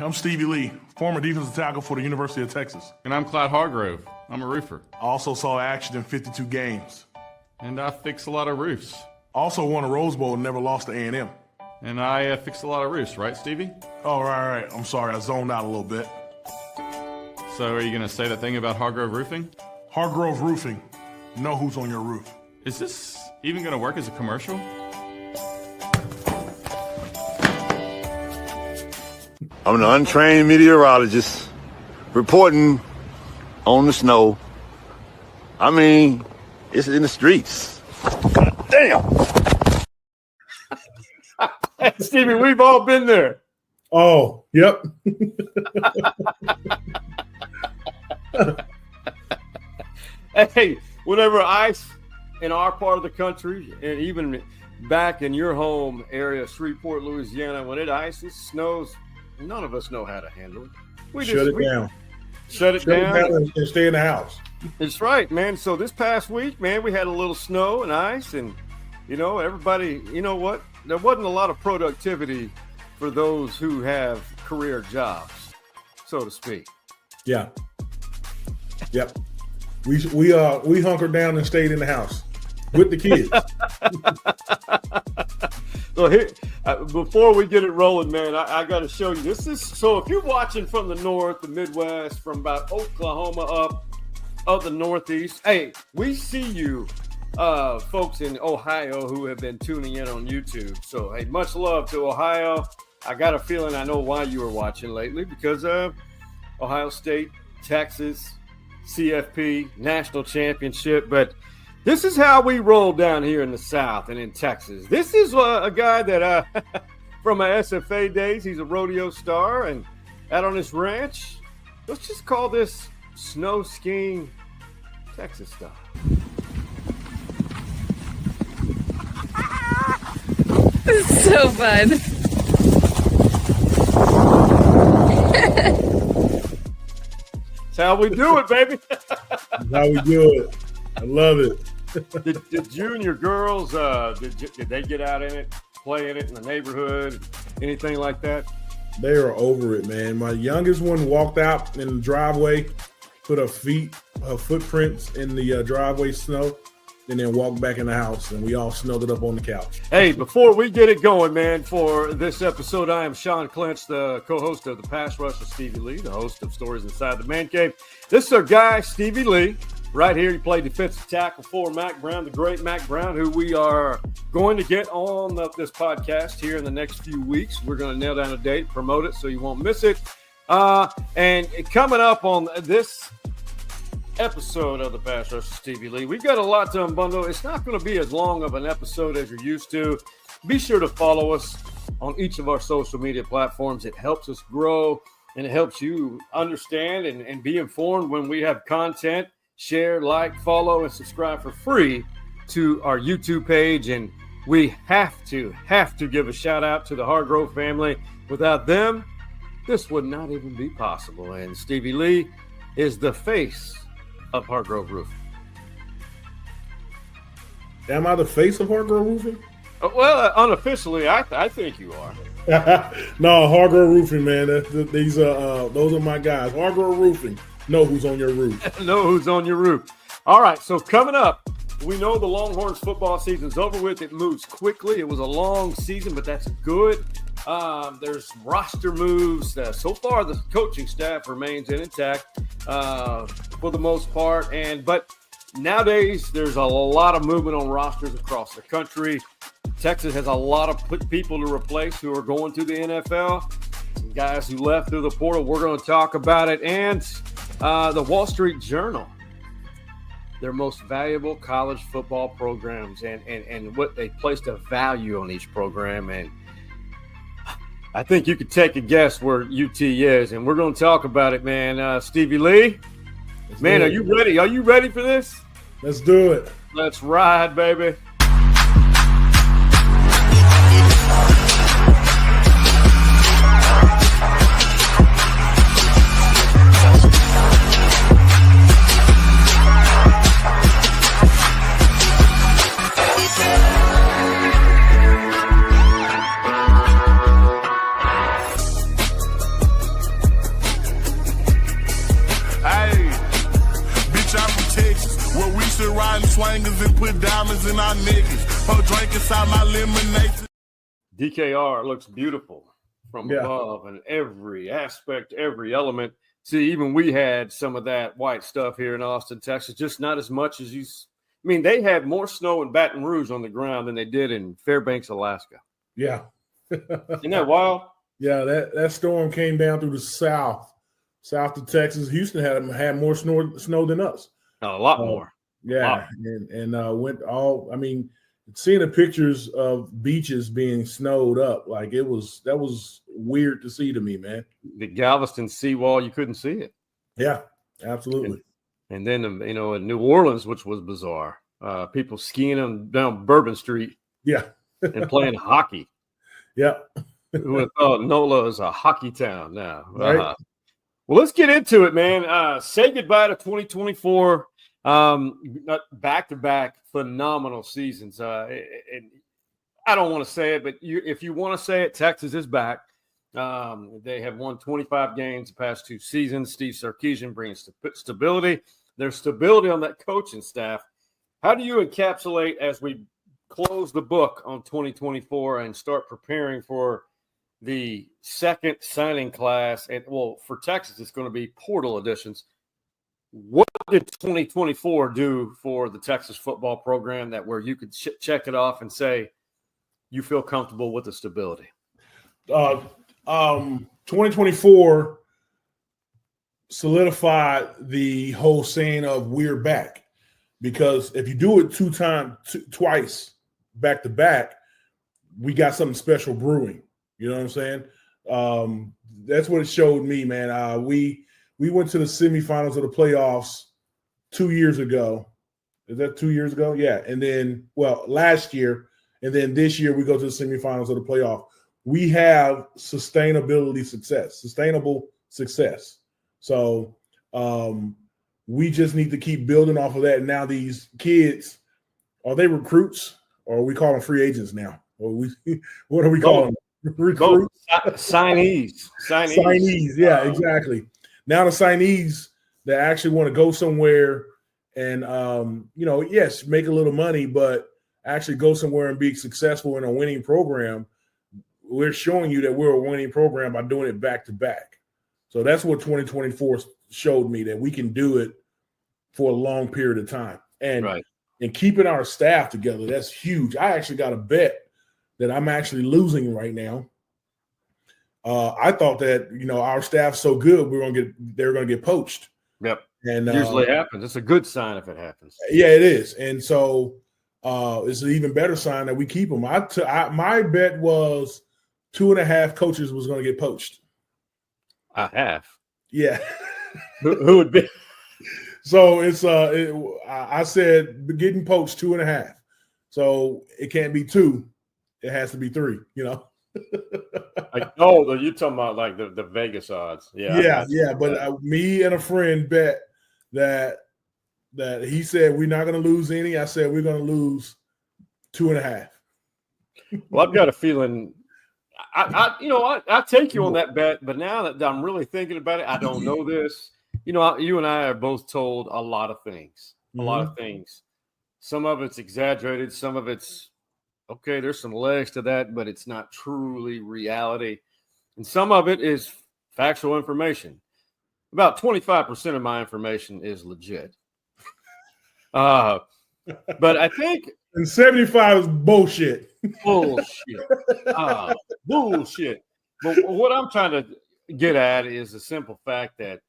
I'm Stevie Lee, former defensive tackle for the University of Texas. And I'm Clyde Hargrove. I'm a roofer. I also saw action in 52 games. And I fix a lot of roofs. Also won a Rose Bowl and never lost to A&M. And I fix a lot of roofs, right, Stevie? Oh, right. I'm sorry, I zoned out a little bit. So are you going to say that thing about Hargrove Roofing? Hargrove Roofing. Know who's on your roof. Is this even going to work as a commercial? I'm an untrained meteorologist reporting on the snow. I mean, it's in the streets. God damn. Hey, Stevie, we've all been there. Oh, yep. Hey, whenever ice in our part of the country, and even back in your home area, Shreveport, Louisiana, when it ices, snows, none of us know how to handle it. Shut it down. Shut it down and stay in the house. That's right, man. So this past week, man, we had a little snow and ice, and, everybody, you know what? There wasn't a lot of productivity for those who have career jobs, so to speak. Yeah. Yep. We hunkered down and stayed in the house with the kids. So here, before we get it rolling, man, I got to show you. This is so if you're watching from the north, the Midwest, from about Oklahoma up the Northeast. Hey, we see you, folks in Ohio who have been tuning in on YouTube. So hey, much love to Ohio. I got a feeling I know why you were watching lately, because Ohio State, Texas, CFP, national championship. But this is how we roll down here in the South and in Texas. This is a guy that from my SFA days, he's a rodeo star, and out on his ranch, let's just call this snow skiing Texas style. This is so fun. That's how we do it, baby. That's how we do it. I love it. Did you and your girls, did they get out in it, play in it in the neighborhood, anything like that? They are over it, man. My youngest one walked out in the driveway, put her footprints in the driveway snow, and then walked back in the house, and we all snuggled up on the couch. Hey, before we get it going, man, for this episode, I am Sean Clinch, the co-host of The Pass Rush with Stevie Lee, the host of Stories Inside the Man Cave. This is our guy, Stevie Lee. Right here, he played defensive tackle for Mack Brown, the great Mack Brown, who we are going to get on this podcast here in the next few weeks. We're going to nail down a date, promote it so you won't miss it. And coming up on this episode of the Pass Rush with Stevie Lee, we've got a lot to unbundle. It's not going to be as long of an episode as you're used to. Be sure to follow us on each of our social media platforms. It helps us grow, and it helps you understand and be informed when we have content. Share, like, follow, and subscribe for free to our YouTube page. And we have to give a shout out to the Hargrove family. Without them, this would not even be possible. And Stevie Lee is the face of Hargrove Roofing. Am I the face of Hargrove Roofing? Well, unofficially, I think you are. No, Hargrove Roofing, man. Those are my guys. Hargrove Roofing. Know who's on your roof. Know who's on your roof. All right, so coming up, we know the Longhorns football season's over with. It moves quickly. It was a long season, but that's good. There's roster moves. So far, the coaching staff remains intact for the most part. But nowadays, there's a lot of movement on rosters across the country. Texas has a lot of people to replace who are going to the NFL. Some guys who left through the portal. We're going to talk about it. And the Wall Street Journal, their most valuable college football programs and what they placed a value on each program. And I think you could take a guess where UT is, and we're going to talk about it, man. Stevie Lee, man, are you ready? Are you ready for this? Let's do it. Let's ride, baby. put diamonds in our niggas. Pour drink inside my lemonade. DKR looks beautiful from above in every aspect, every element. See, even we had some of that white stuff here in Austin, Texas, just not as much as you. I mean, they had more snow in Baton Rouge on the ground than they did in Fairbanks, Alaska. Yeah. Isn't that wild? Yeah, that storm came down through the south of Texas. Houston had more snow than us. A lot more. Yeah, and went all. I mean, seeing the pictures of beaches being snowed up, like that was weird to see to me, man. The Galveston seawall, you couldn't see it. Yeah, absolutely. And then in New Orleans, which was bizarre, people skiing down Bourbon Street. Yeah, and playing hockey. Yeah. Who would have thought NOLA is a hockey town now? Right. Well, let's get into it, man. Say goodbye to 2024. Back-to-back phenomenal seasons. And I don't want to say it, but if you want to say it, Texas is back. They have won 25 games the past 2 seasons. Steve Sarkisian brings stability. There's stability on that coaching staff. How do you encapsulate as we close the book on 2024 and start preparing for the second signing class? And for Texas, it's going to be portal additions. What did 2024 do for the Texas football program where you could check it off and say you feel comfortable with the stability? 2024 solidified the whole saying of we're back, because if you do it twice back to back, we got something special brewing. You know what I'm saying? That's what it showed me, man. We went to the semifinals of the playoffs 2 years ago. Is that 2 years ago? Yeah. And then, last year, and then this year we go to the semifinals of the playoff. We have sustainable success. So we just need to keep building off of that. And now these kids, are they recruits or we call them free agents now? Or what do we call them? Recruits? Signees. Yeah, exactly. Now the signees that actually want to go somewhere and, yes, make a little money, but actually go somewhere and be successful in a winning program. We're showing you that we're a winning program by doing it back to back. So that's what 2024 showed me, that we can do it for a long period of time. And keeping our staff together, that's huge. I actually got a bet that I'm actually losing right now. I thought that, our staff's so good, they're going to get poached. Yep. And usually happens. It's a good sign if it happens. Yeah, it is. And so it's an even better sign that we keep them. My bet was 2.5 coaches was going to get poached. I have. Yeah. Who would be? So it's I said getting poached 2.5. So it can't be 2. It has to be 3, you're talking about like the Vegas odds. Yeah. But me and a friend bet that he said we're not going to lose any. I said we're going to lose 2.5. Well, I've got a feeling I take you on that bet, but now that I'm really thinking about it, I don't know this. You and I are both told a lot of things. Some of it's exaggerated. Some of it's okay. There's some legs to that, but it's not truly reality. And some of it is factual information. About 25% of my information is legit. But I think. And 75 is bullshit. Bullshit. But what I'm trying to get at is the simple fact that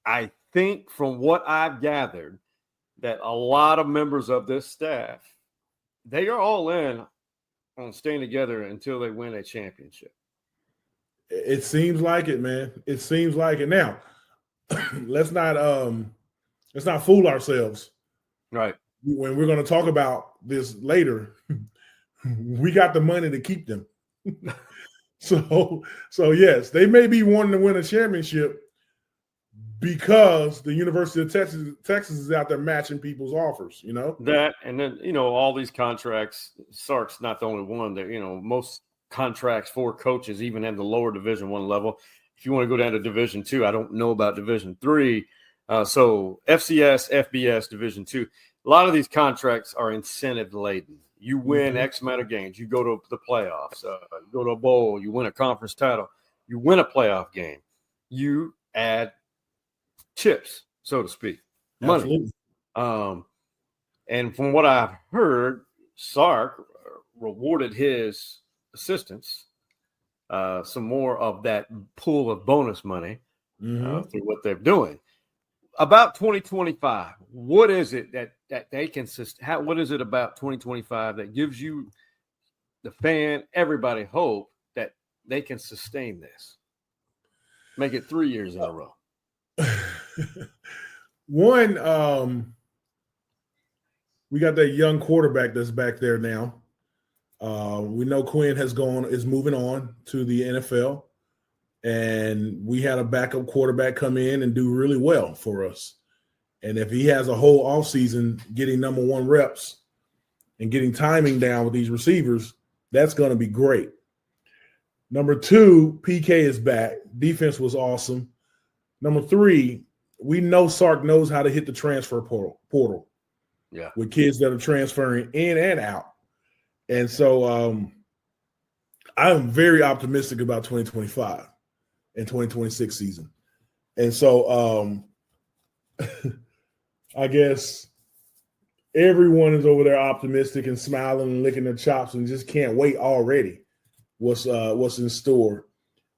I think from what I've gathered that a lot of members of this staff, they are all in on staying together until they win a championship. It seems like it, man. It seems like it. Now, let's not fool ourselves. Right. When we're going to talk about this later, we got the money to keep them. So yes, they may be wanting to win a championship because the University of Texas is out there matching people's offers, That, and then, all these contracts, Sark's not the only one that, most contracts for coaches, even at the lower Division I level. If you want to go down to Division II, I don't know about Division III. So FCS, FBS, Division II. a lot of these contracts are incentive laden. You win X amount of games. You go to the playoffs. You go to a bowl. You win a conference title. You win a playoff game. You add chips, so to speak, money. Absolutely. And from what I've heard, Sark rewarded his assistants some more of that pool of bonus money through what they're doing. About 2025, what is it that they can what is it about 2025 that gives you, the fan, everybody, hope that they can sustain this? Make it 3 years in a row. One, we got that young quarterback that's back there now. We know Quinn is moving on to the NFL, and we had a backup quarterback come in and do really well for us. And if he has a whole offseason getting number one reps and getting timing down with these receivers, that's going to be great. Number two, PK is back. Defense was awesome. Number three, we know Sark knows how to hit the transfer portal. Yeah, with kids that are transferring in and out. And so I'm very optimistic about 2025 and 2026 season. And so I guess everyone is over there optimistic and smiling and licking their chops and just can't wait already what's in store.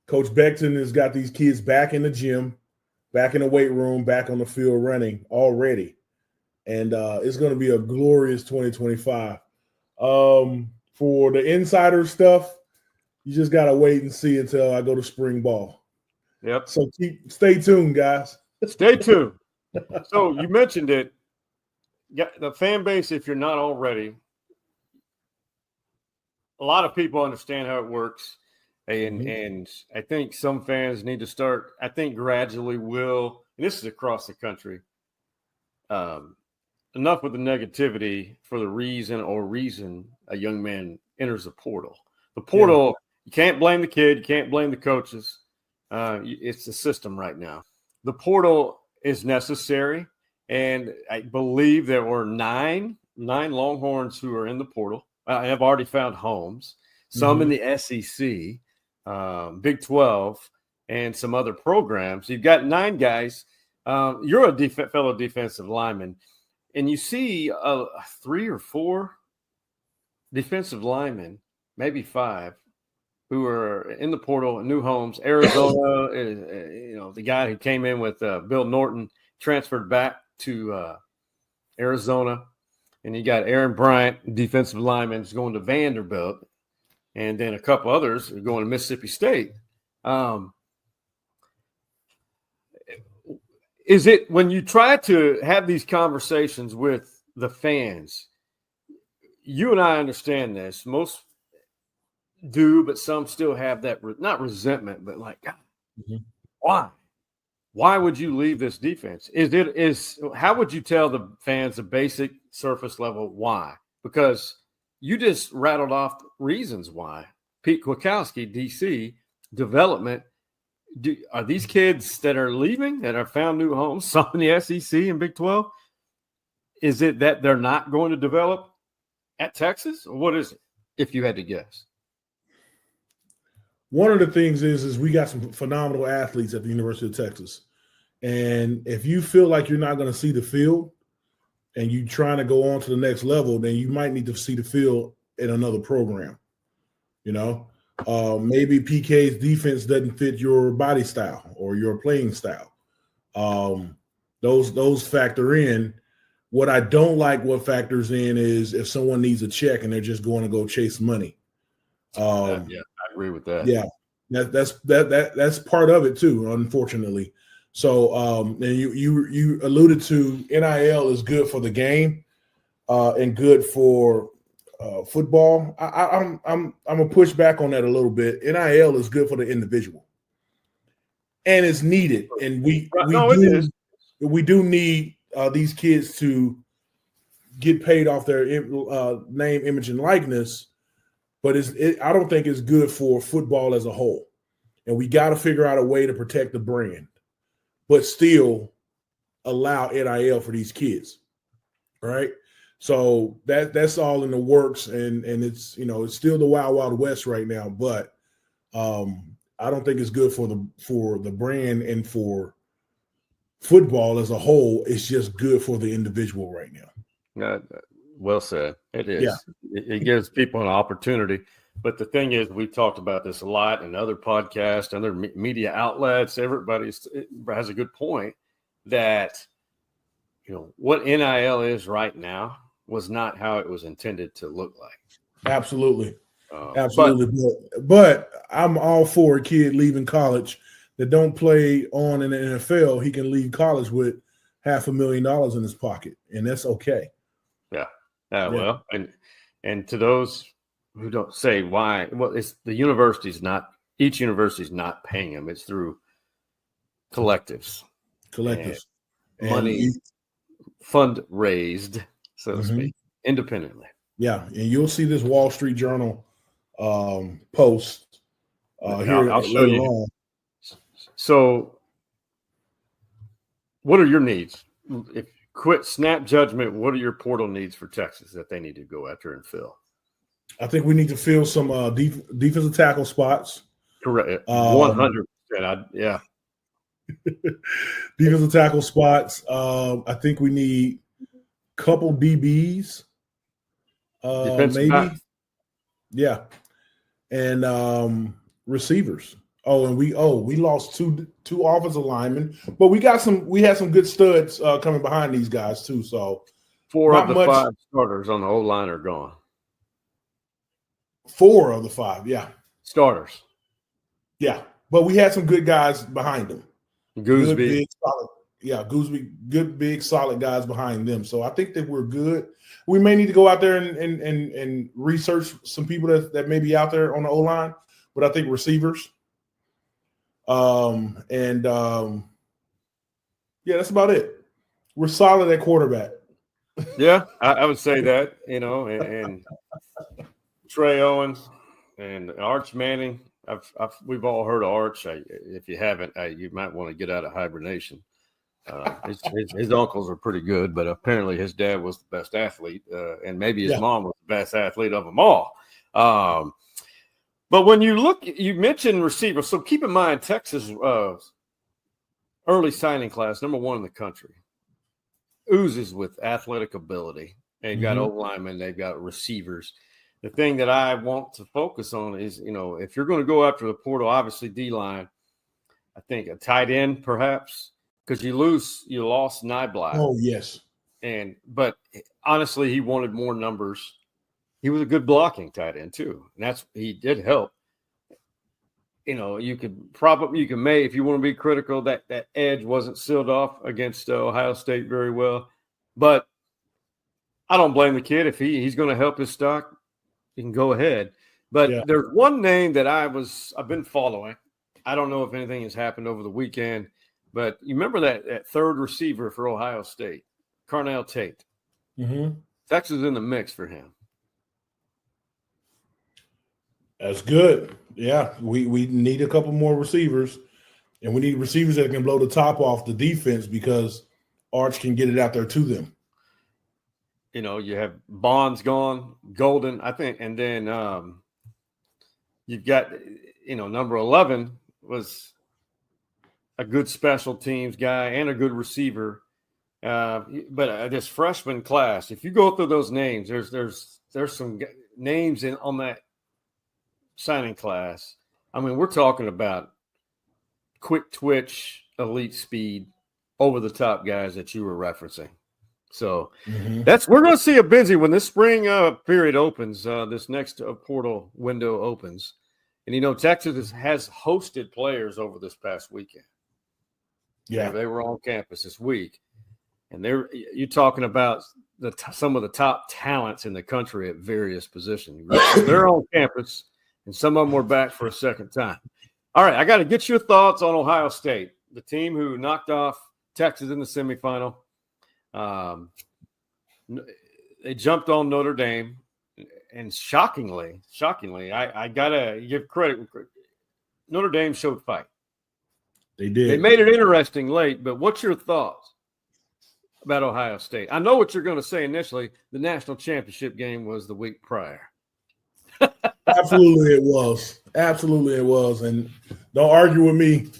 Coach Beckton has got these kids back in the gym, back in the weight room, back on the field running already. And it's going to be a glorious 2025. For the insider stuff, you just got to wait and see until I go to spring ball. Yep. So stay tuned, guys. Stay tuned. So you mentioned it. Yeah, the fan base, if you're not already, a lot of people understand how it works. And I think some fans need to start, I think gradually will, and this is across the country, enough with the negativity for the reason a young man enters the portal. The portal, you can't blame the kid. You can't blame the coaches. It's the system right now. The portal is necessary. And I believe there were nine Longhorns who are in the portal. I have already found homes, some in the SEC, Big 12, and some other programs. You've got 9 guys. You're a fellow defensive lineman. And you see 3 or 4 defensive linemen, maybe 5, who are in the portal, new homes. Arizona, the guy who came in with Bill Norton transferred back to Arizona. And you got Aaron Bryant, defensive lineman, is going to Vanderbilt. And then a couple others are going to Mississippi State. Is it when you try to have these conversations with the fans, you and I understand this, most do, but some still have that, not resentment, but like, God, why would you leave this defense? How would you tell the fans the basic surface level why? Because you just rattled off reasons why. Pete Kwiatkowski, DC, development. Are these kids that are leaving, that have found new homes, some in the SEC and Big 12? Is it that they're not going to develop at Texas? Or what is it, if you had to guess? One of the things is we got some phenomenal athletes at the University of Texas. And if you feel like you're not going to see the field and you're trying to go on to the next level, then you might need to see the field in another program, Maybe PK's defense doesn't fit your body style or your playing style. Those factor in. What I don't like what factors in is if someone needs a check and they're just going to go chase money. I agree with that. Yeah, that's part of it too, unfortunately. So, and you alluded to NIL is good for the game and good for football. I'm gonna push back on that a little bit. NIL is good for the individual, and it's needed. And we do need these kids to get paid off their name, image, and likeness. But I don't think it's good for football as a whole. And we got to figure out a way to protect the brand, but still allow NIL for these kids. right? So that's all in the works, and it's it's still the wild wild west right now. But I don't think it's good for the brand and for football as a whole. It's just good for the individual right now. Well said. It is. Yeah. It gives people an opportunity. But the thing is, we've talked about this a lot in other podcasts, other media outlets. Everybody has a good point that, what NIL is right now was not how it was intended to look like. Absolutely. Absolutely. But I'm all for a kid leaving college that don't play on in the NFL. He can leave college with $500,000 in his pocket, and that's okay. Yeah. Well, and to those who don't say why, well, it's the university's not, each university's not paying them. It's through collectives. And money fundraised, so to speak, independently. Yeah. And you'll see this Wall Street Journal post here I'll show you. on. So what are your needs? If quit snap judgment, what are your portal needs for Texas that they need to go after and fill? I think we need to fill some defensive tackle spots. Correct. 100%. Yeah. Defensive tackle spots. I think we need a couple DBs. Maybe. Back. Yeah. And receivers. And we lost two offensive linemen, but we had some good studs coming behind these guys too. So 4 of the 5 starters on the O-line are gone. 4 of the 5, yeah. Starters. Yeah. But we had some good guys behind them. Gooseby. Good, big, solid. Yeah, Gooseby, good, big, solid guys behind them. So I think that we're good. We may need to go out there and research some people that may be out there on the O-line, but I think receivers. Yeah, that's about it. We're solid at quarterback. Yeah, I would say that, and Trey Owens and Arch Manning. We've all heard of Arch. If you haven't, you might want to get out of hibernation. His uncles are pretty good, but apparently his dad was the best athlete, and maybe his mom was the best athlete of them all. But when you mentioned receivers, so keep in mind Texas early signing class, number 1 in the country, oozes with athletic ability. They've got O-linemen, they've got receivers. The thing that I want to focus on is, if you're going to go after the portal, obviously D-line, I think a tight end perhaps, because you lost Nyblack. Oh, yes. But honestly, he wanted more numbers. He was a good blocking tight end too, and he did help. You can if you want to be critical, that edge wasn't sealed off against Ohio State very well, but I don't blame the kid if he's going to help his stock. You can go ahead, but there's one name that I've been following. I don't know if anything has happened over the weekend, but you remember that third receiver for Ohio State, Carnell Tate. Texas is in the mix for him. That's good. Yeah, we need a couple more receivers, and we need receivers that can blow the top off the defense because Arch can get it out there to them. You have Bonds gone, Golden, I think, and then you've got, number 11 was a good special teams guy and a good receiver. But this freshman class, if you go through those names, there's some names on that signing class. I mean, we're talking about quick twitch, elite speed, over the top guys that you were referencing. So we're going to see a busy when this spring period opens. This next portal window opens, and Texas has hosted players over this past weekend. Yeah, they were on campus this week, and you're talking about some of the top talents in the country at various positions. They're on campus, and some of them were back for a second time. All right, I got to get your thoughts on Ohio State, the team who knocked off Texas in the semifinal. They jumped on Notre Dame, and shockingly, I gotta give credit. Notre Dame showed fight. They did. They made it interesting late, but what's your thoughts about Ohio State. I know what you're going to say initially. The national championship game was the week prior. Absolutely, it was. Absolutely, it was. And don't argue with me.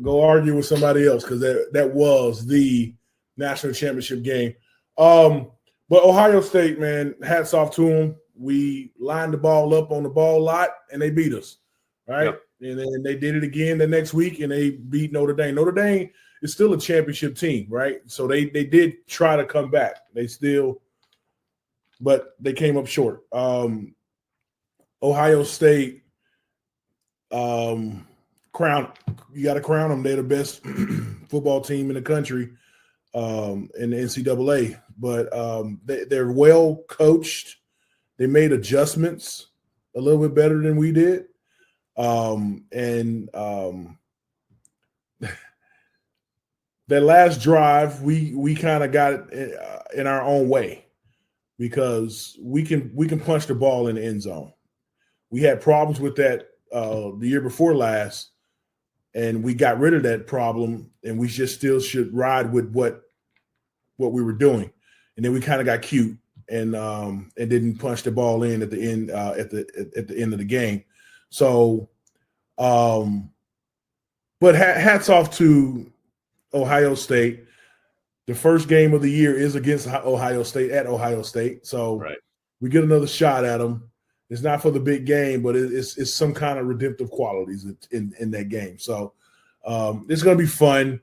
Go argue with somebody else because that was the national championship game. But Ohio State, man, hats off to them. We lined the ball up on the ball lot, and they beat us, right? Yep. And then they did it again the next week, and they beat Notre Dame. Notre Dame is still a championship team, right? So they did try to come back. But they came up short. Ohio State, you got to crown them. They're the best football team in the country in the NCAA. But they're well coached. They made adjustments a little bit better than we did. That last drive, we kind of got it in our own way because we can punch the ball in the end zone. We had problems with that the year before last, and we got rid of that problem, and we just still should ride with what we were doing. And then we kind of got cute and didn't punch the ball in at the end at the end of the game. So, but hats off to Ohio State. The first game of the year is against Ohio State at Ohio State. So Right. We get another shot at them. It's not for the big game, but it's some kind of redemptive qualities in that game. So it's going to be fun.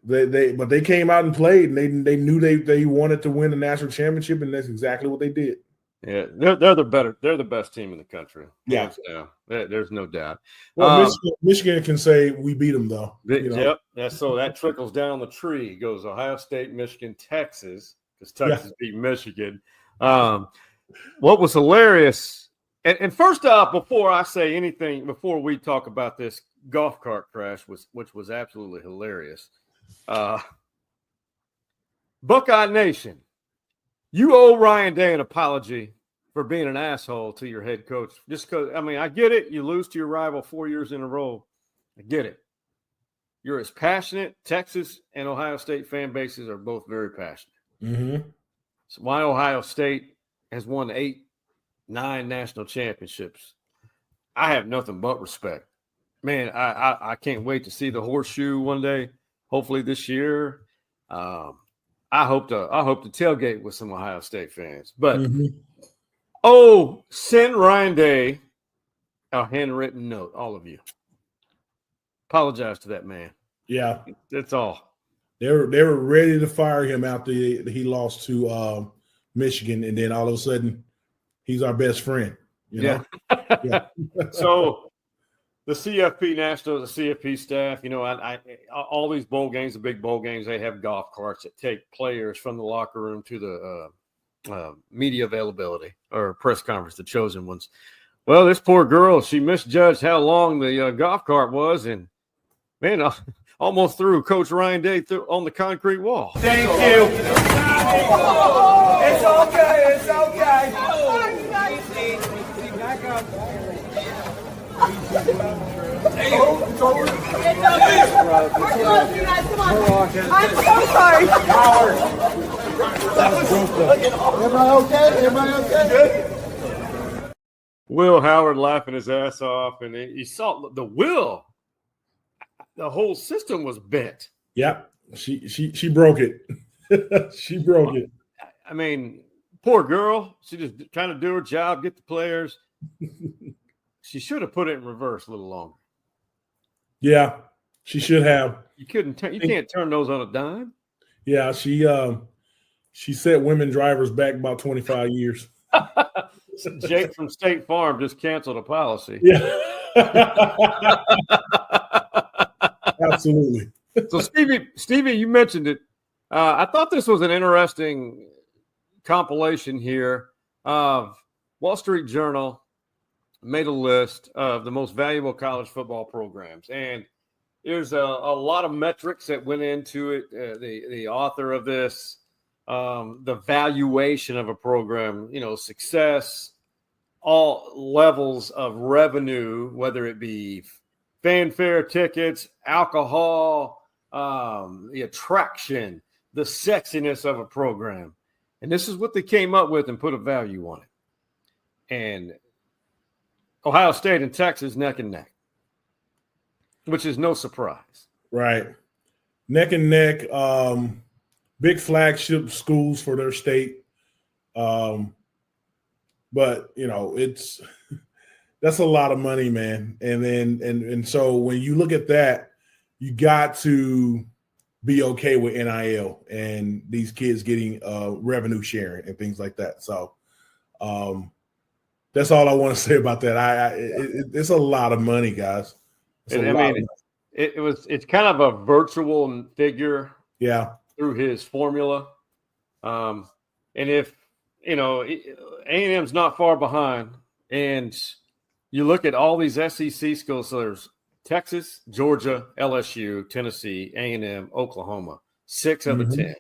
They came out and played, and they knew they wanted to win the national championship, and that's exactly what they did. Yeah, they're the best team in the country. Yeah. There's no doubt. Well, Michigan can say we beat them though. Yep. So that trickles down the tree. It goes Ohio State, Michigan, Texas, because Texas beat Michigan. What was hilarious, and first off, before I say anything, before we talk about this golf cart crash, which was absolutely hilarious, Buckeye Nation, you owe Ryan Day an apology for being an asshole to your head coach. Just because, I mean, I get it. You lose to your rival 4 years in a row. I get it. You're as passionate. Texas and Ohio State fan bases are both very passionate. Mm-hmm. So why Ohio State has won 8-9 national championships, I have nothing but respect. Man, I can't wait to see the horseshoe one day. Hopefully this year. I hope to tailgate with some Ohio State fans. But send Ryan Day a handwritten note, all of you. Apologize to that man. Yeah, that's all. They were ready to fire him after he lost to Michigan, and then all of a sudden, he's our best friend. You know? Yeah. So the CFP National, the CFP staff, I all these bowl games, the big bowl games, they have golf carts that take players from the locker room to the media availability or press conference, the chosen ones. Well, this poor girl, she misjudged how long the golf cart was, and man, almost threw Coach Ryan Day on the concrete wall. Thank you. It's okay. It's okay. Back up. Hey, it's over. It's okay. We're close, you guys. Come on. I'm so sorry. Everybody okay? Everybody okay? Good. Will Howard laughing his ass off, and he saw the whole system was bent. Yeah, she broke it. She broke it. I mean, poor girl. She just trying to do her job, get the players. She should have put it in reverse a little longer. Yeah, she should have. You couldn't. You can't turn those on a dime. Yeah, she set women drivers back about 25 years. Jake from State Farm just canceled a policy. Yeah. Absolutely. So Stevie, you mentioned it. I thought this was an interesting compilation here. Wall Street Journal made a list of the most valuable college football programs, and there's a lot of metrics that went into it. The author of this, the valuation of a program, success, all levels of revenue, whether it be fanfare tickets, alcohol, the attraction, the sexiness of a program. And this is what they came up with and put a value on it. And Ohio State and Texas neck and neck, which is no surprise. Right. Neck and neck, big flagship schools for their state. But, that's a lot of money, man. And so when you look at that, you got to be okay with NIL and these kids getting revenue sharing and things like that. So that's all I want to say about that. It's a lot of money, guys. It's kind of a virtual figure, through his formula. And if A&M's not far behind, and you look at all these SEC schools, so there's Texas, Georgia, LSU, Tennessee, A&M, Oklahoma, 6 of the 10.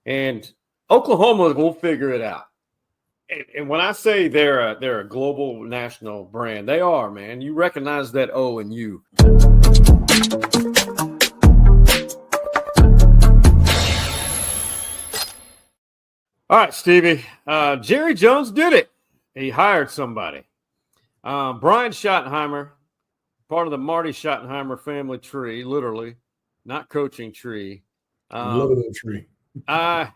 And Oklahoma will figure it out. And when I say they're a global national brand, they are, man. You recognize that O and U. All right, Stevie. Jerry Jones did it. He hired somebody. Brian Schottenheimer, part of the Marty Schottenheimer family tree, literally, not coaching tree. Literally tree. I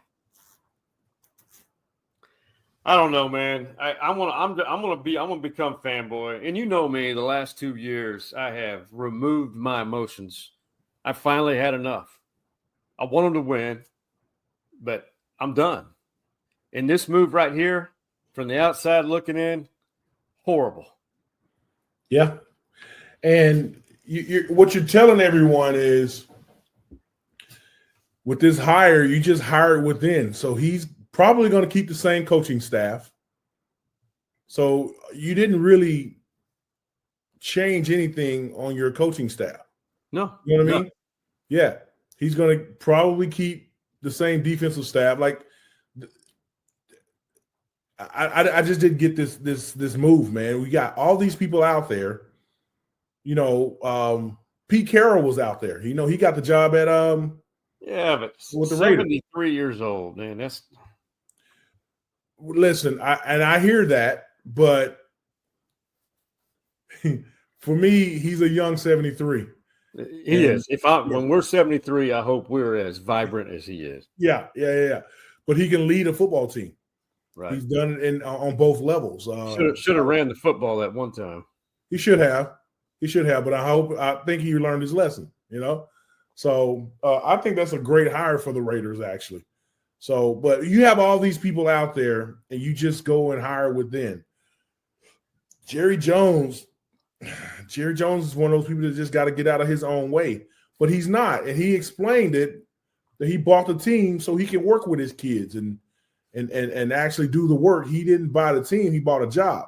don't know, man. I'm gonna become fanboy. And you know me, the last 2 years I have removed my emotions. I finally had enough. I want them to win, but I'm done. And this move right here, from the outside looking in, horrible. Yeah. And what you're telling everyone is, with this hire, you just hired within. So he's probably going to keep the same coaching staff. So you didn't really change anything on your coaching staff. No. You know what I mean? Yeah. He's going to probably keep the same defensive staff. Like, I just didn't get this move, man. We got all these people out there. Pete Carroll was out there. He got the job at but with the 73 years old, man. That's listen. I hear that, but for me, he's a young 73. He is. When we're 73, I hope we're as vibrant as he is. Yeah. But he can lead a football team. Right. He's done it on both levels. Should have ran the football at one time. He should have, but I think he learned his lesson, So I think that's a great hire for the Raiders, actually. So, but you have all these people out there, and you just go and hire within. Jerry Jones is one of those people that just got to get out of his own way, but he's not. And he explained it, that he bought the team so he can work with his kids and actually do the work. He didn't buy the team, he bought a job.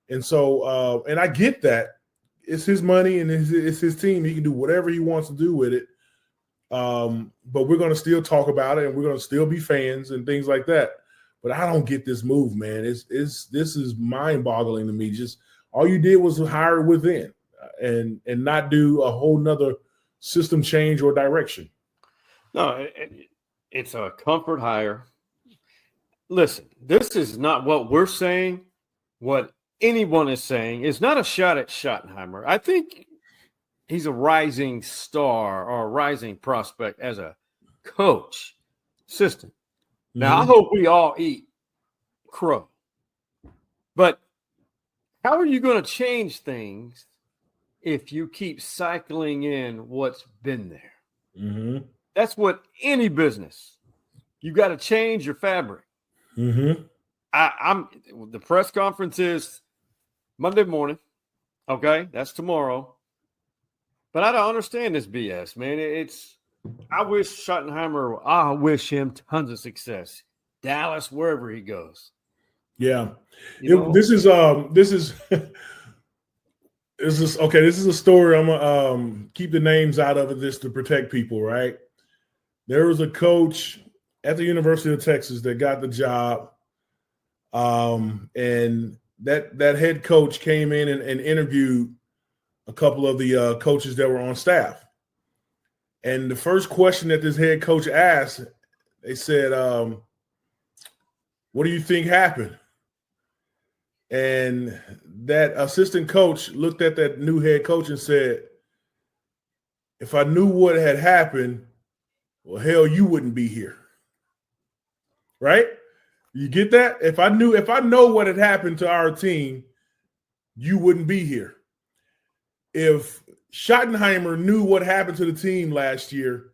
And so, and I get that. It's his money and it's his team. He can do whatever he wants to do with it. But we're going to still talk about it, and we're going to still be fans and things like that. But I don't get this move, man. This is mind-boggling to me. Just all you did was hire within and not do a whole nother system change or direction. No, it's a comfort hire. Listen, this is not what we're saying. What anyone is saying is not a shot at Schottenheimer. I think he's a rising star or a rising prospect as a coach, assistant. Now, I hope we all eat crow. But how are you going to change things if you keep cycling in what's been there? Mm-hmm. That's what any business. You got to change your fabric. Mm-hmm. The press conference is Monday morning. Okay, that's tomorrow. But I don't understand this BS, man. I wish Schottenheimer. I wish him tons of success. Dallas, wherever he goes. Yeah, this is okay. This is a story. I'm gonna keep the names out of it just to protect people, right? There was a coach at the University of Texas that got the job, and that head coach came in and interviewed a couple of the coaches that were on staff. And the first question that this head coach asked, they said, what do you think happened? And that assistant coach looked at that new head coach and said, if I knew what had happened, well, hell, you wouldn't be here. Right? You get that? If I know what had happened to our team, you wouldn't be here. If Schottenheimer knew what happened to the team last year,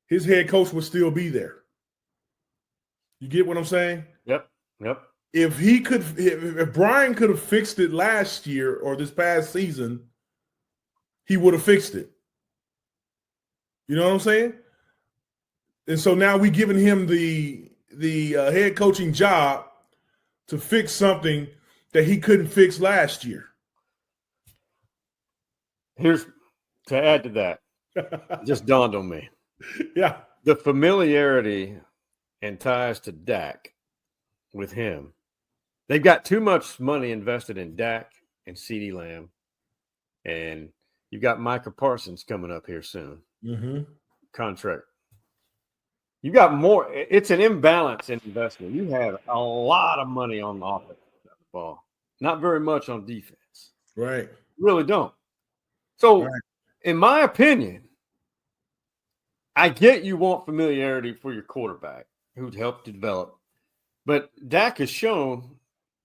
his head coach would still be there. You get what I'm saying? Yep. If Brian could have fixed it last year or this past season, he would have fixed it. You know what I'm saying? And so now we're giving him the head coaching job to fix something that he couldn't fix last year. Here's to add to that. Just dawned on me. Yeah. The familiarity and ties to Dak with him. They've got too much money invested in Dak and CeeDee Lamb. And you've got Micah Parsons coming up here soon. Mm-hmm. Contract. You got more. It's an imbalance in investment. You have a lot of money on the offense side of the ball. Not very much on defense. Right. Really don't. So, in my opinion, I get you want familiarity for your quarterback who'd help develop. But Dak has shown,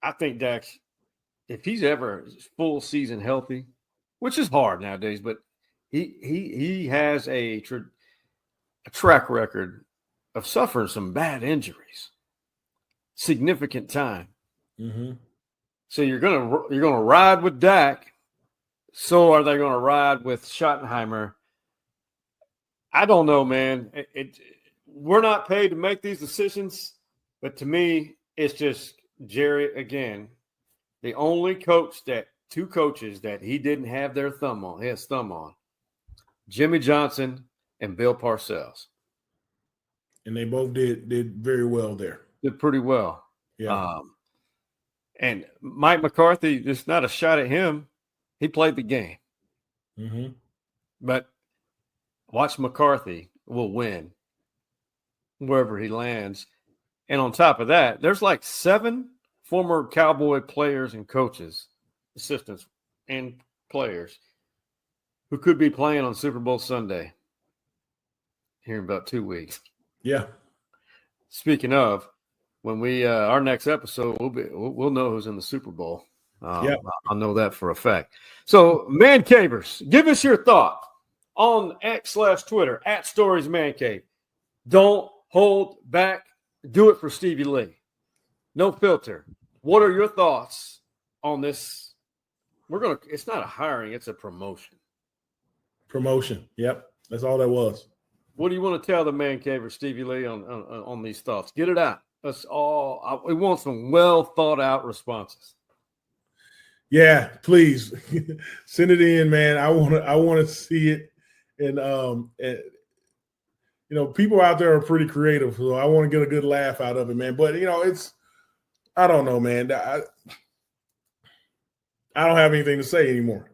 I think Dak's, if he's ever full season healthy, which is hard nowadays, but he has a track record of suffering some bad injuries, significant time. Mm-hmm. So you're gonna ride with Dak. So are they going to ride with Schottenheimer? I don't know, man. We're not paid to make these decisions, but to me, it's just Jerry again. The only two coaches that he didn't have his thumb on, Jimmy Johnson and Bill Parcells. And they both did very well there. Did pretty well. Yeah. And Mike McCarthy, it's not a shot at him. He played the game. Mm-hmm. But watch McCarthy will win wherever he lands. And on top of that, there's like 7 former Cowboy players and coaches, assistants and players who could be playing on Super Bowl Sunday here in about 2 weeks. Yeah. Speaking of, when we our next episode, we'll know who's in the Super Bowl. I'll know that for a fact. So, Man Cavers, give us your thought on X/Twitter @StoriesManCave. Don't hold back. Do it for Stevie Lee. No filter. What are your thoughts on this? It's not a hiring, it's a promotion. Promotion. Yep. That's all that was. What do you want to tell the Man Caver, Stevie Lee, on these thoughts? Get it out. We want some well thought out responses. Yeah, please send it in, man. I want to see it, and people out there are pretty creative, so I want to get a good laugh out of it, man. But I don't know, man. I don't have anything to say anymore.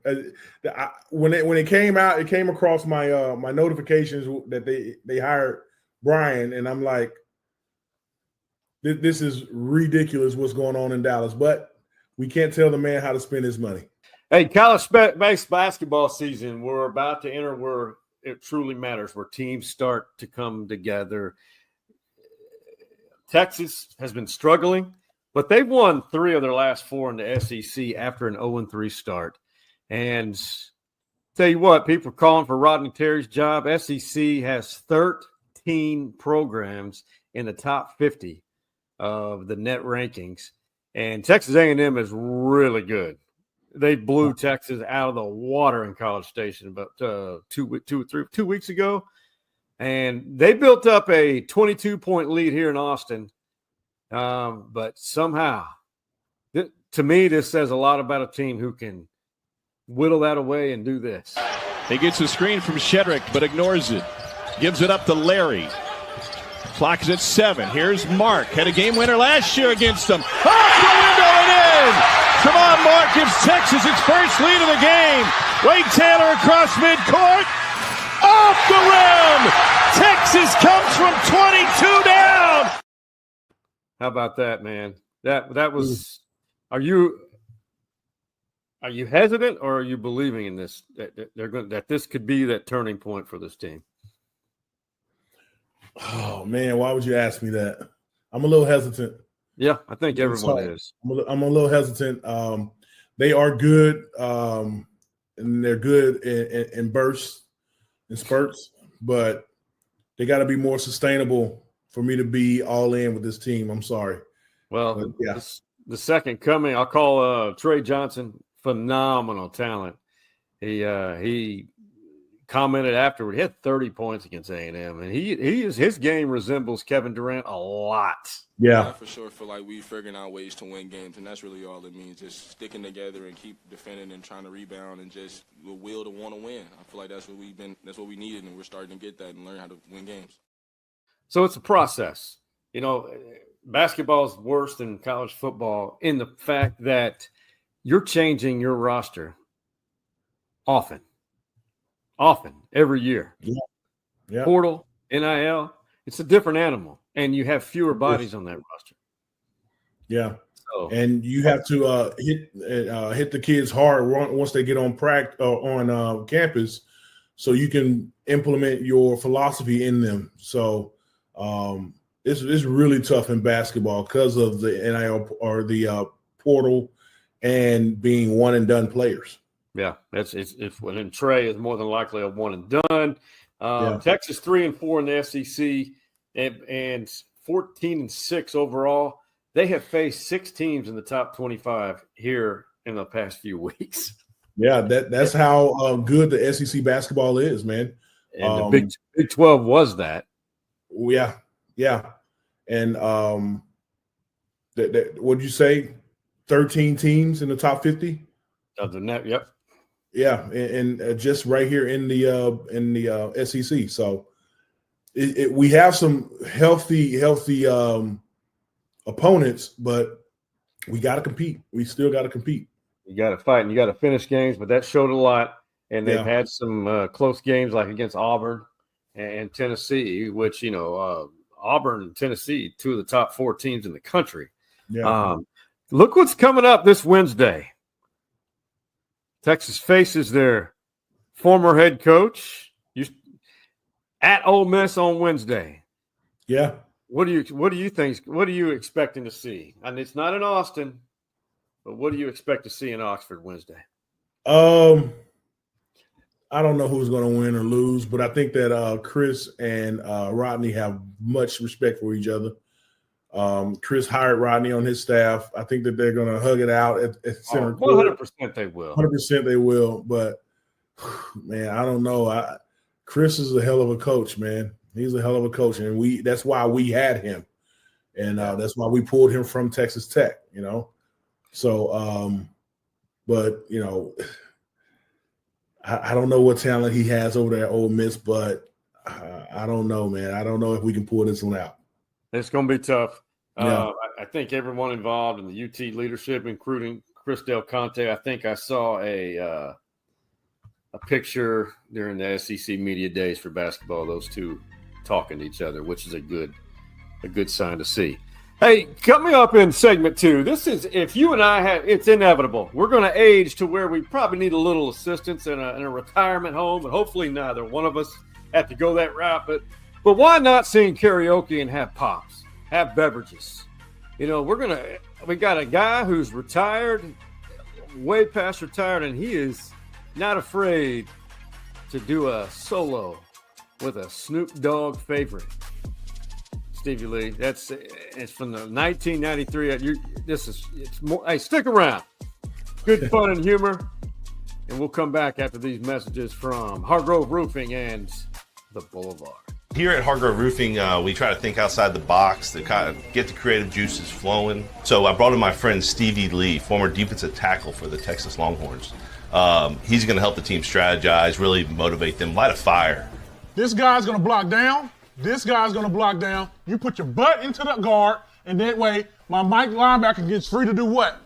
When it came out, it came across my my notifications that they hired Brian, and I'm like, this is ridiculous. What's going on in Dallas? But we can't tell the man how to spend his money. Hey, college basketball season, we're about to enter where it truly matters, where teams start to come together. Texas has been struggling, but they've won 3 of their last 4 in the SEC after an 0-3 start. And tell you what, people are calling for Rodney Terry's job. SEC has 13 programs in the top 50 of the net rankings. And Texas A&M is really good. They blew Texas out of the water in College Station about 2 weeks ago. And they built up a 22-point lead here in Austin. But somehow, to me, this says a lot about a team who can whittle that away and do this. He gets a screen from Shedrick, but ignores it. Gives it up to Larry. Clock is at 7. Here's Mark. Had a game winner last year against them. Off the window and in! Tramon Mark gives Texas its first lead of the game. Wade Taylor across midcourt. off the rim. Texas comes from 22 down. How about that, man? That was. Are you hesitant, or are you believing in this that this could be that turning point for this team? Oh man, why would you ask me that? I'm a little hesitant. Yeah, I think everyone is. I'm a little hesitant. They are good, and they're good in bursts and spurts, but they got to be more sustainable for me to be all in with this team. I'm sorry. Well, but, yeah. The second coming, I'll call Trey Johnson, phenomenal talent. He commented afterward. He had 30 points against A&M, and his game resembles Kevin Durant a lot. Yeah, I for sure feel like we figuring out ways to win games, and that's really all it means. Just sticking together and keep defending and trying to rebound, and just the will to want to win. I feel like that's what we needed, and we're starting to get that and learn how to win games. So it's a process. Basketball is worse than college football in the fact that you're changing your roster often, every year. Yeah. Portal, NIL, it's a different animal, and you have fewer bodies on that roster. Yeah. So, and you have to hit the kids hard once they get on campus, so you can implement your philosophy in them. So it's really tough in basketball because of the NIL or the portal and being one and done players. Yeah, and Trey is more than likely a one and done. Texas 3-4 in the SEC and 14-6 overall. They have faced 6 teams in the top 25 here in the past few weeks. Yeah, that's how good the SEC basketball is, man. And the Big 12 was that. Yeah. And what'd you say? 13 teams in the top 50? Of the net, yep. Yeah, and just right here in the SEC. So we have some healthy opponents, but we got to compete. We still got to compete. You got to fight and you got to finish games, but that showed a lot. And they've had some close games like against Auburn and Tennessee, which, Auburn and Tennessee, 2 of the top 4 teams in the country. Yeah. Look what's coming up this Wednesday. Texas faces their former head coach at Ole Miss on Wednesday. Yeah. What do you think? What are you expecting to see? And it's not in Austin, but what do you expect to see in Oxford Wednesday? I don't know who's going to win or lose, but I think that Chris and Rodney have much respect for each other. Chris hired Rodney on his staff. I think that they're going to hug it out at center court. 100% they will. 100% they will. But, man, I don't know. Chris is a hell of a coach, man. He's a hell of a coach, and that's why we had him. And that's why we pulled him from Texas Tech, So, but, I don't know what talent he has over there at Ole Miss, but I don't know, man. I don't know if we can pull this one out. It's going to be tough. Yeah. I think everyone involved in the UT leadership, including Chris Del Conte, I think I saw a picture during the SEC media days for basketball, those two talking to each other, which is a good sign to see. Hey, coming up in segment 2, this is, if you and I it's inevitable. We're going to age to where we probably need a little assistance in a retirement home, and hopefully neither one of us have to go that route. But why not sing karaoke and have pops, have beverages? We got a guy who's retired, way past retired, and he is not afraid to do a solo with a Snoop Dogg favorite. Stevie Lee, it's from the 1993. It's more. Hey, stick around. Good fun and humor, and we'll come back after these messages from Hargrove Roofing and the Boulevard. Here at Hargrove Roofing, we try to think outside the box to kind of get the creative juices flowing. So I brought in my friend Stevie Lee, former defensive tackle for the Texas Longhorns. He's going to help the team strategize, really motivate them, light a fire. This guy's going to block down. This guy's going to block down. You put your butt into the guard, and that way my Mike linebacker gets free to do what?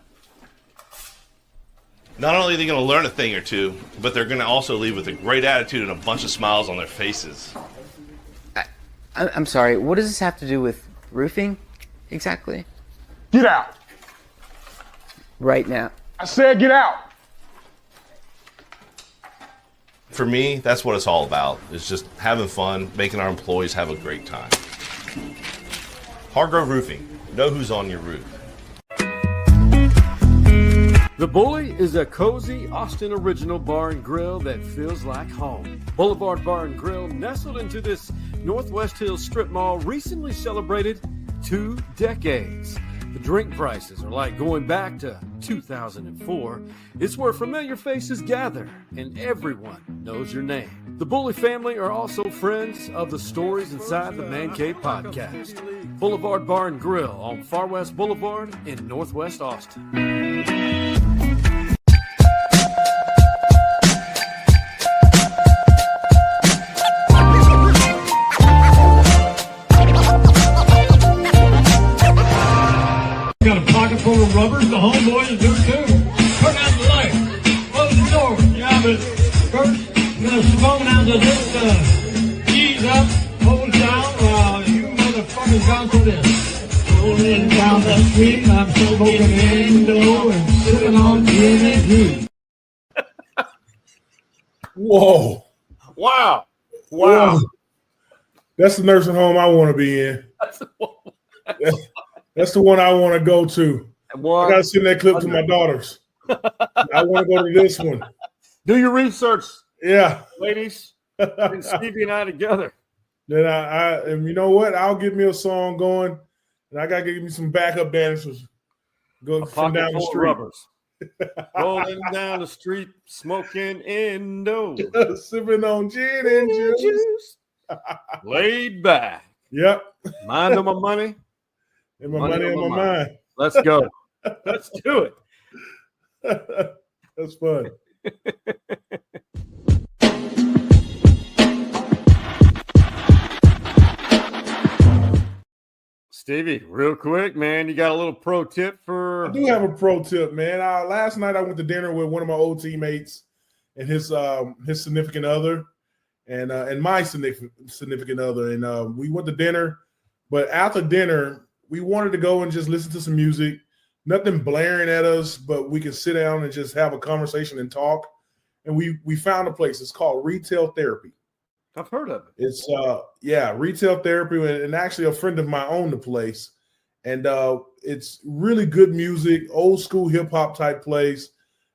Not only are they going to learn a thing or two, but they're going to also leave with a great attitude and a bunch of smiles on their faces. I'm sorry, what does this have to do with roofing exactly? Get out. Right now. I said get out. For me, that's what it's all about. It's just having fun, making our employees have a great time. Hargrove Roofing. Know who's on your roof. The Bully is a cozy Austin original bar and grill that feels like home. Boulevard Bar and Grill, nestled into this Northwest Hills strip mall, recently celebrated 2 decades. The drink prices are like going back to 2004. It's where familiar faces gather and everyone knows your name. The Bully family are also friends of the Stories Inside the Man Cave podcast. Boulevard Bar and Grill on Far West Boulevard in Northwest Austin. Got a pocket full of rubbers, the homeboys do too. Turn out the light, close the door. Yeah, but first, I'm gonna slow down to this, ease up, hold down, while you motherfuckers bounce to this. Rolling down the street, I'm smoking Indo and sipping on gin and juice. Whoa. Wow. Wow. That's the nursing home I want to be in. That's the one I want to go to. I got to send that clip to my daughters. I want to go to this one. Do your research. Yeah. Ladies. And Stevie and I together. Then and you know what? I'll get me a song going, and I got to get me some backup dancers. Go from down the street. Rubbers. Rolling down the street, smoking Indo. Sipping on gin and juice. Laid back. Yep. Mind on my money. And my money on my mind. Let's go. Let's do it. That's fun. Stevie, real quick, man, you got a little pro tip for? I do have a pro tip, man. Last night I went to dinner with one of my old teammates and his significant other, and my significant other, and we went to dinner. But after dinner, we wanted to go and just listen to some music, nothing blaring at us, but we can sit down and just have a conversation and talk. And we found a place. It's called Retail Therapy. I've heard of it. It's Retail Therapy, and actually a friend of mine owned the place. And it's really good music, old school hip hop type place.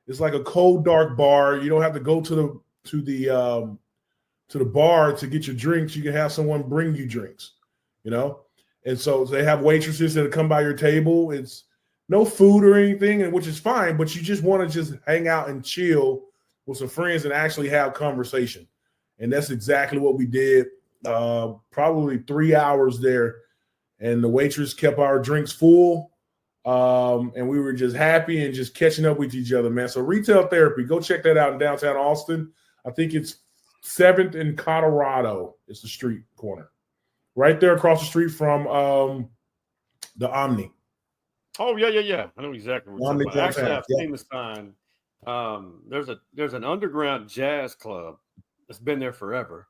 It's like a cold, dark bar. You don't have to go to the bar to get your drinks. You can have someone bring you drinks, you know. And so they have waitresses that come by your table. It's no food or anything, and which is fine, but you just want to just hang out and chill with some friends and actually have conversation. And that's exactly what we did. Probably 3 hours there, and the waitress kept our drinks full, and we were just happy and just catching up with each other, man. So Retail Therapy, go check that out in downtown Austin. I think it's 7th and Colorado. It's the street corner. Right there across the street from the Omni. Oh, yeah. I know exactly what you're talking about. Actually, I've seen the sign. There's an underground jazz club that's been there forever.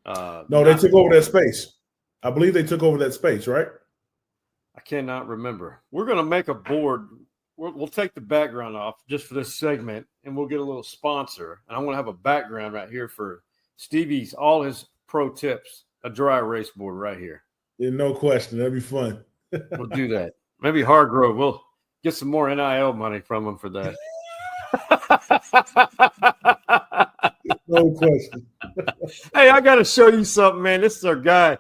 No, they took over that space. I believe they took over that space, right? I cannot remember. We're going to make a board. We'll take the background off just for this segment, and we'll get a little sponsor. And I'm going to have a background right here for Stevie's, all his pro tips. A dry erase board right here. Yeah, no question. That'd be fun. We'll do that. Maybe Hargrove. We'll get some more NIL money from him for that. No question. Hey, I got to show you something, man. This is our guy,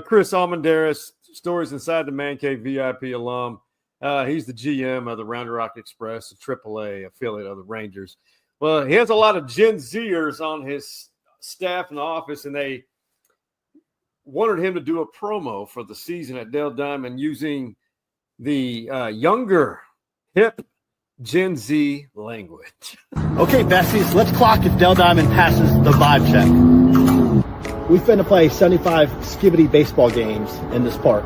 Chris Almendaris, Stories Inside the Man Cave VIP alum. He's the GM of the Round Rock Express, a AAA affiliate of the Rangers. Well, he has a lot of Gen Zers on his staff in the office, and they wanted him to do a promo for the season at Dell Diamond using the younger, hip Gen Z language. Okay, besties, let's clock if Dell Diamond passes the vibe check. We finna play 75 skibbity baseball games in this park.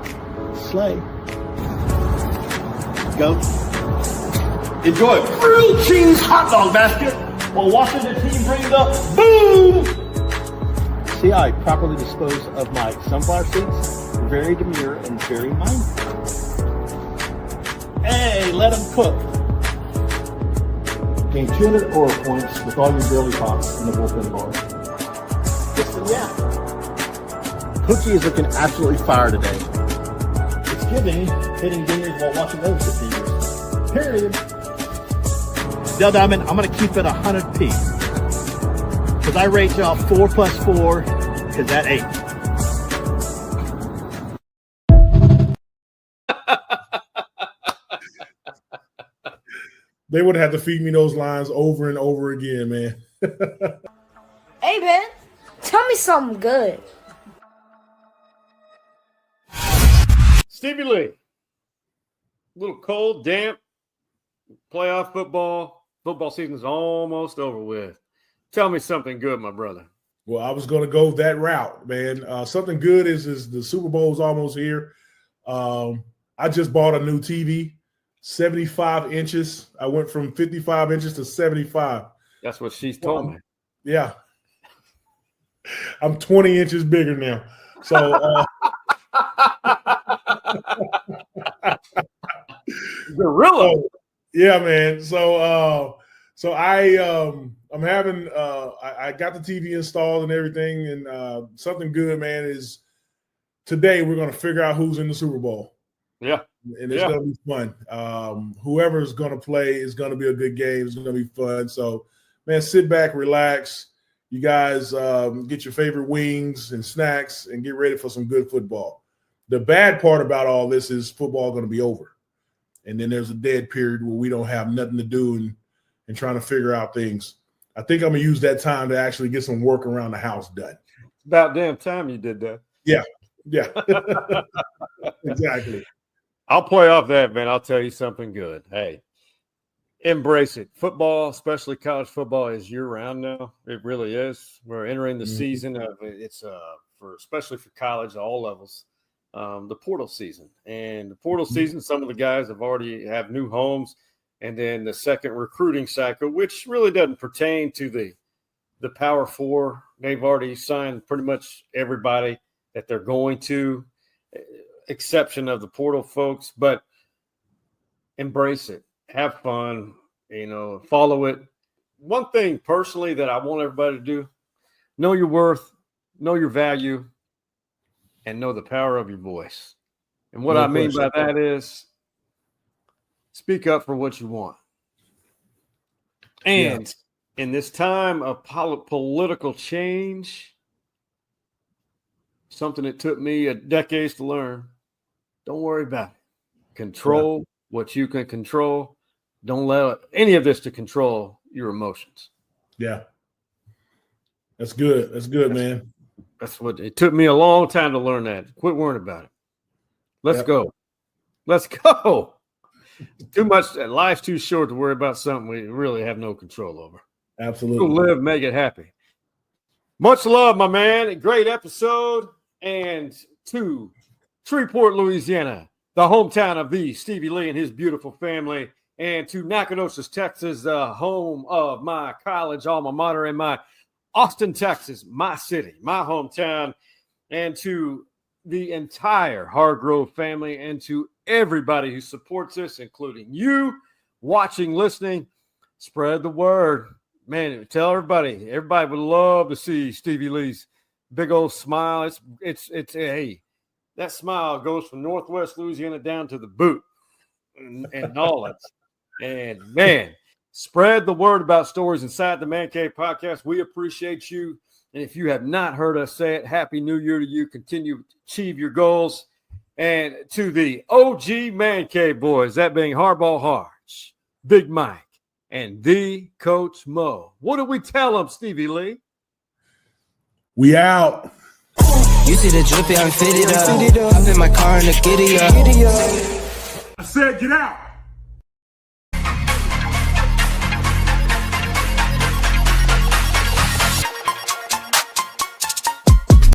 Slay. Go. enjoy a grilled cheese hot dog basket while watching the team bring the boom. See how I properly dispose of my sunflower seeds? Very demure and very mindful. Hey, let them cook. Gain 200 aura points with all your girly pops in the bullpen bar. Yes and yeah. Cookie is looking absolutely fire today. It's giving hitting dingers while watching others hit dingers. Period. Del Diamond, I'm going to keep it 100p. Because I rate y'all 4 plus 4 is that 8. They would have to feed me those lines over and over again, man. Hey, man, tell me something good. Stevie Lee. A little cold, damp, playoff football. Football season's almost over with. Tell me something good, my brother. Well, I was going to go that route, man. Something good is the Super Bowl's almost here. I just bought a new TV, 75 inches. I went from 55 inches to 75. That's what she's told me. Yeah. I'm 20 inches bigger now. So gorilla. Yeah, man. So I'm having I got the TV installed and everything, and something good, man, is today we're gonna figure out who's in the Super Bowl. Yeah. And it's gonna be fun. Whoever's gonna play is gonna be a good game. It's gonna be fun. So, man, sit back, relax. You guys get your favorite wings and snacks and get ready for some good football. The bad part about all this is football going to be over. And then there's a dead period where we don't have nothing to do and trying to figure out things. I think I'm going to use that time to actually get some work around the house done. About damn time you did that. Yeah. Exactly. I'll play off that, man. I'll tell you something good. Hey, embrace it. Football, especially college football, is year-round now. It really is. We're entering the season of it's especially for college, all levels. The portal season. And the portal season, some of the guys have new homes. And then the second recruiting cycle, which really doesn't pertain to the Power Four. They've already signed pretty much everybody that they're going to, exception of the portal folks. But embrace it. Have fun. Follow it. One thing personally that I want everybody to do, know your worth, know your value, and know the power of your voice. And what I mean by that is speak up for what you want. And in this time of political change, something that took me decades to learn, don't worry about it. Control what you can control. Don't let any of this to control your emotions. Yeah. That's good. That's good, man. That's what it took me a long time to learn that. Quit worrying about it. Let's go. Let's go. Too much. Life's too short to worry about something we really have no control over. Absolutely. Go live, make it happy. Much love, my man. Great episode. And to Shreveport, Louisiana, the hometown of the Stevie Lee and his beautiful family. And to Nacogdoches, Texas, the home of my college alma mater and my Austin, Texas, my city, my hometown, and to the entire Hargrove family and to everybody who supports us, including you watching, listening, spread the word. Man, tell everybody. Everybody would love to see Stevie Lee's big old smile. It's hey, that smile goes from Northwest Louisiana down to the boot and all that. And man, spread the word about Stories Inside the Man Cave podcast. We appreciate you. And if you have not heard us say it, Happy New Year to you. Continue to achieve your goals. And to the OG Man Cave boys, that being Hardball Harge, Big Mike, and the Coach Mo. What do we tell them, Stevie Lee? We out. You see the drippy, I'm fitted up. Hop in my car and the giddy up. I said get out.